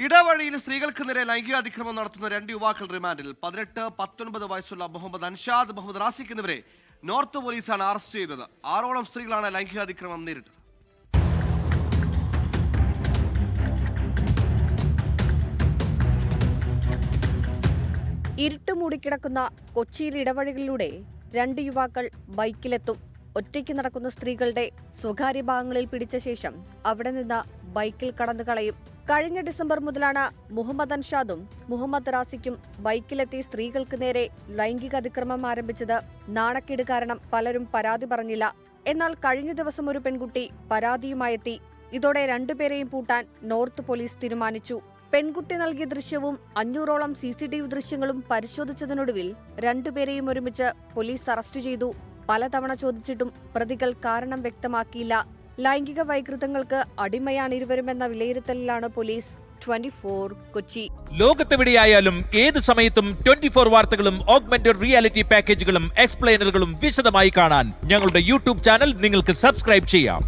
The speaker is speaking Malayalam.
ഇടവഴിയിൽ സ്ത്രീകൾക്ക് നേരെ ലൈംഗികാതിക്രമം നടത്തുന്ന 2 യുവാക്കൾ റിമാൻഡിൽ. 18-19 വയസ്സുള്ള മുഹമ്മദ് അൻഷാദ്, മുഹമ്മദ് റാസിഖ് എന്നിവരെ നോർത്ത് പോലീസാണ് അറസ്റ്റ് ചെയ്തത്. 6ഓളം സ്ത്രീകളാണ് ലൈംഗികാതിക്രമം നേരിട്ടത്. ഇരുട്ട് മൂടിക്കിടക്കുന്ന കൊച്ചിയിൽ ഇടവഴികളിലൂടെ 2 യുവാക്കൾ ബൈക്കിലെത്തും. ഒറ്റയ്ക്ക് നടക്കുന്ന സ്ത്രീകളുടെ സ്വകാര്യ ഭാഗങ്ങളിൽ പിടിച്ച ശേഷം അവിടെ നിന്ന് ബൈക്കിൽ കടന്നു കളയും. കഴിഞ്ഞ ഡിസംബർ മുതലാണ് മുഹമ്മദ് അൻഷാദും മുഹമ്മദ് റാസിക്കും ബൈക്കിലെത്തി സ്ത്രീകൾക്ക് നേരെ ലൈംഗിക അതിക്രമം ആരംഭിച്ചത്. നാണക്കേട് കാരണം പലരും പരാതി പറഞ്ഞില്ല. എന്നാൽ കഴിഞ്ഞ ദിവസം ഒരു പെൺകുട്ടി പരാതിയുമായെത്തി. ഇതോടെ 2 പേരെയും പൂട്ടാൻ നോർത്ത് പോലീസ് തീരുമാനിച്ചു. പെൺകുട്ടി നൽകിയ ദൃശ്യവും 500ഓളം CCTV ദൃശ്യങ്ങളും പരിശോധിച്ചതിനൊടുവിൽ 2 പേരെയും ഒരുമിച്ച് പോലീസ് അറസ്റ്റ് ചെയ്തു. പലതവണ ചോദിച്ചിട്ടും പ്രതികൾ കാരണം വ്യക്തമാക്കിയില്ല. ലൈംഗിക വൈകൃതങ്ങൾക്ക് അടിമയാണ് ഇരുവരുമെന്ന വിലയിരുത്തലിലാണ് പോലീസ്. 24 കൊച്ചി. ലോകത്തെവിടെയായാലും ഏത് സമയത്തും 24 വാർത്തകളും ഓഗ്മെന്റഡ് റിയാലിറ്റി പാക്കേജുകളും എക്സ്പ്ലെയിനറുകളും വിശദമായി കാണാൻ ഞങ്ങളുടെ YouTube ചാനൽ നിങ്ങൾക്ക് സബ്സ്ക്രൈബ് ചെയ്യാം.